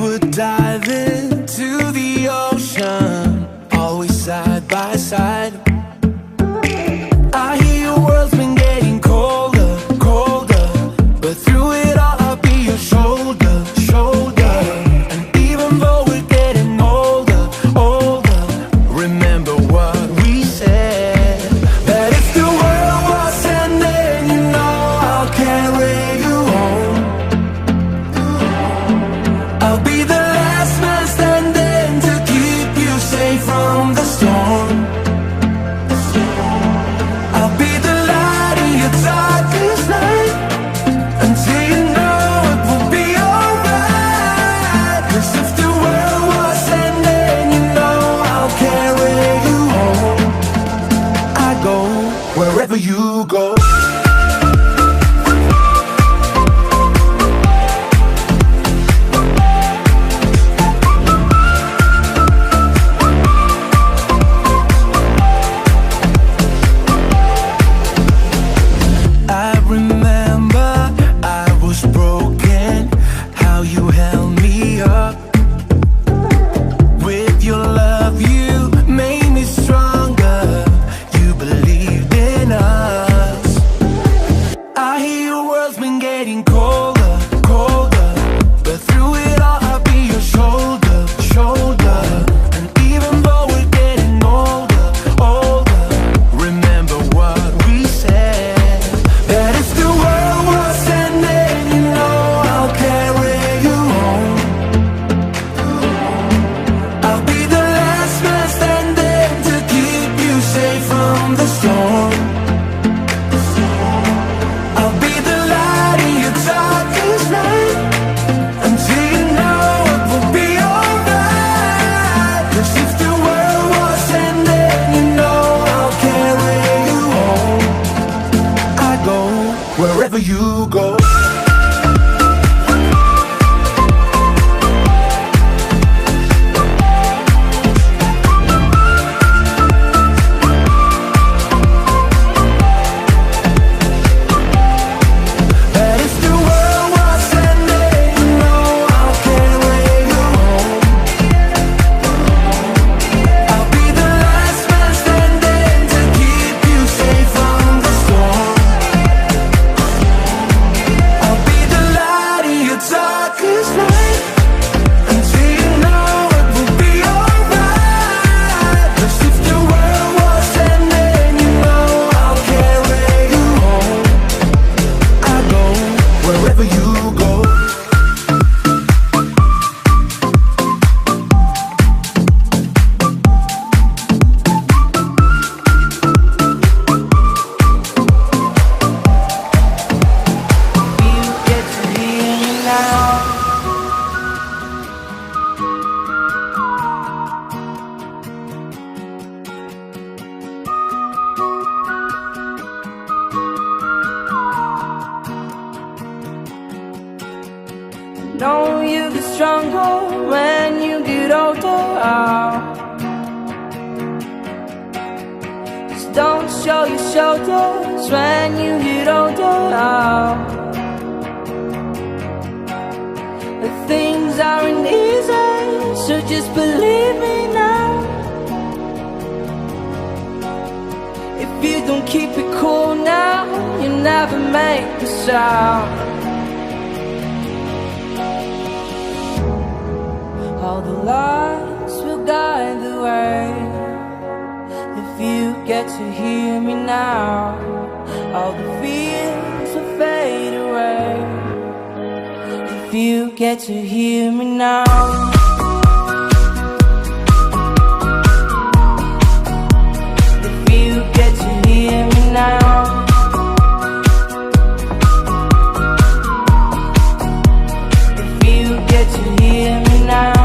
would dive into the ocean, always side by side. I hear your world's been getting colder, colder, but through it all I'll be your shoulder, shoulder. And even though we're getting older, older, remember what we said, that if the world was ending, you know I'll carry you home. I'll be the last man standing to keep you safe from the storm. I'll be the light in your darkest night, until you know it will be alright. 'Cause if the world was ending, you know I'll carry you home. I go wherever you go. I remember I was broken, how you held me up. With your love you made me stronger, you believed in us. I hear your world's been getting colder, colder, but through it all I'll be your shoulder, shoulder. And even though we're getting older, older, remember what we said, that if the world was ending, you know I'll carry you home. I'll be the last man standing to keep you safe from the storm. I'll be the light in your darkest night, until you know it will be alright. 'Cause if the world was ending, you know I'll carry you home. I go wherever you go. That if the world was ending, you know I'll carry you home. I'll be the last man standing to keep you safe from the storm. I'll be the light in your darkest night, until you know it will be alright. 'Cause if the world was ending, you know I'll carry you home. I go wherever you go. You get to hear me now. Know you get stronger when you get older. Just don't show your shoulders when you get older. But things aren't easy, so just believe me now. If you don't keep it cool now, you never make a sound. All the lights will guide the way. If you get to hear me now, all the fears will fade away. If you get to hear me now. If you get to hear me now. If you get to hear me now.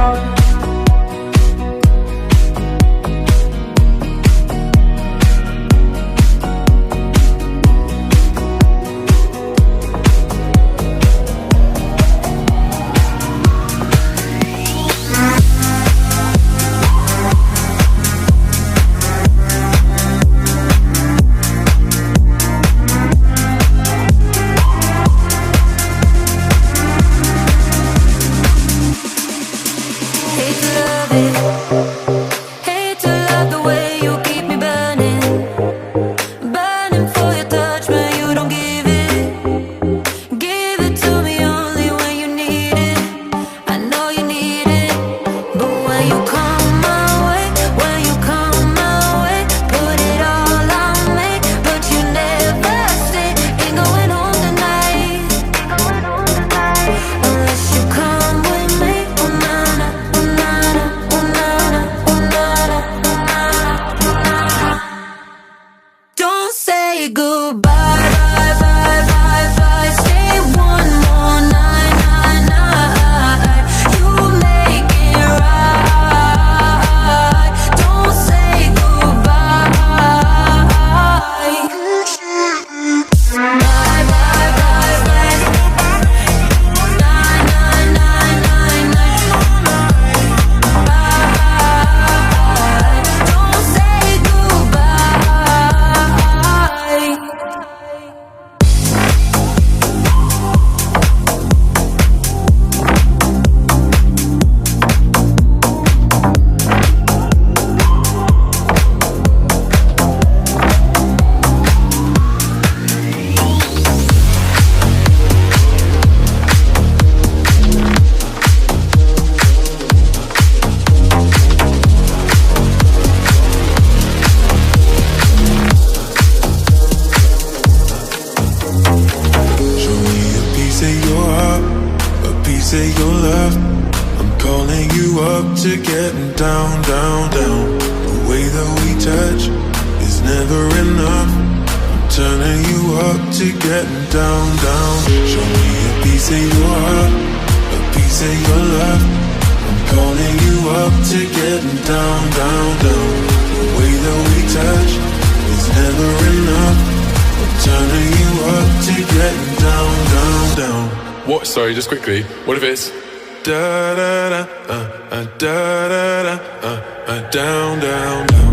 piece of your love. I'm calling you up to getting down, down, down. The way that we touch is never enough. I'm turning you up to getting down, down. Show me a piece of your heart, a piece of your love. I'm calling you up to getting down, down, down. The way that we touch is never enough. I'm turning you up to getting down, down, down. What? Sorry, just quickly. What if it's da da da da da da down, down, down.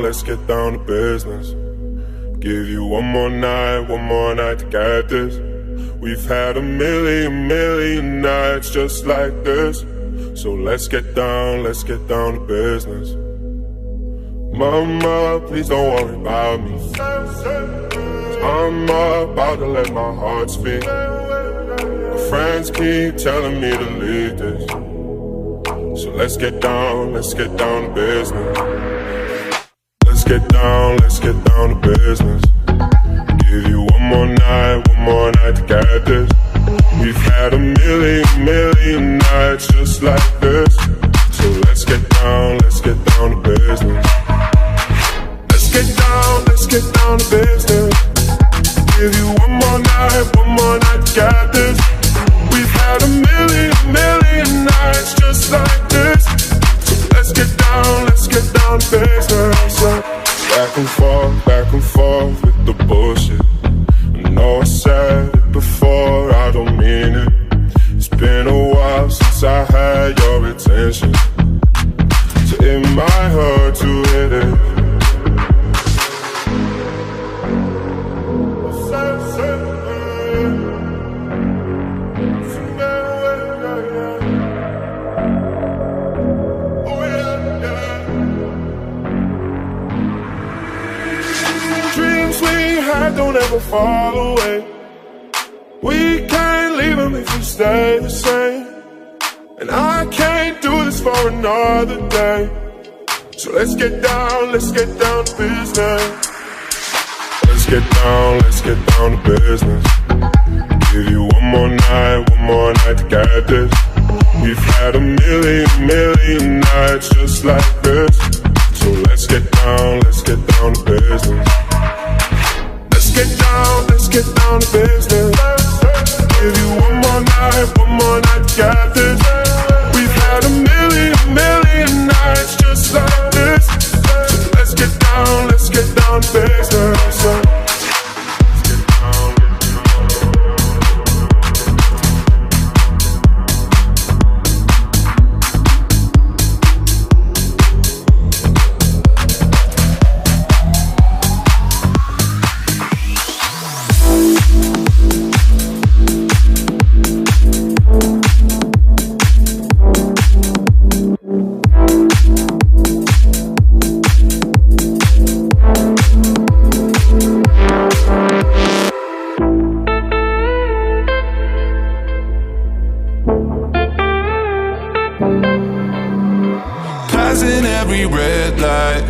Let's get down to business. Give you one more night to get this. We've had a million nights just like this. So let's get down to business. Mama, please don't worry about me. I'm about to let my heart speak. My friends keep telling me to leave this. So let's get down to business. Let's get down to business. Give you one more night to get this. We've had a million nights just like this. So let's get down to business. Let's get down to business. Give you one more night to get this. We've had a million nights just like this. So let's get down to business. Back and forth with the bullshit. I know I said it before, I don't mean it. It's been a while since I had your attention, so it might hurt to hit it. don't ever fall away. We can't leave them if we stay the same. And I can't do this for another day. So let's get down to business. Let's get down to business. Give you one more night to get this. We've had a million nights just like this. So let's get down to business. Let's get down to business. Give you one more night to get this. We've had a million nights just like this. So let's get down to business. Passing every red light,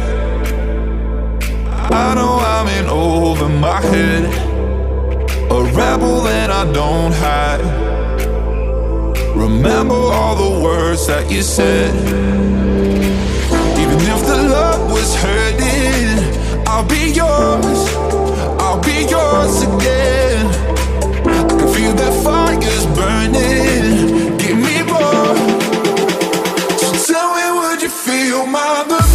I know I'm in over my head. A rebel and I don't hide. Remember all the words that you said. Even if the love was hurting, I'll be yours again. I can feel the fire's burning, give me more. So tell me, would you feel my love?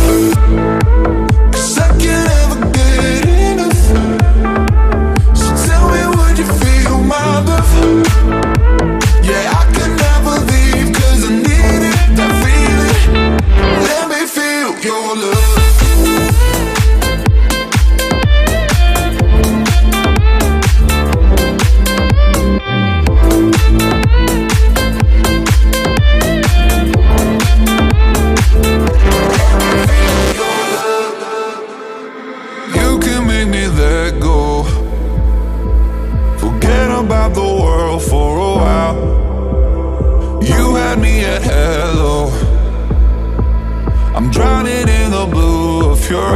'Cause I can't ever get enough. So tell me, would you feel my love? Yeah, I can never leave 'cause I need it, that feeling. Let me feel your love. About the world for a while. You had me at hello. I'm drowning in the blue of your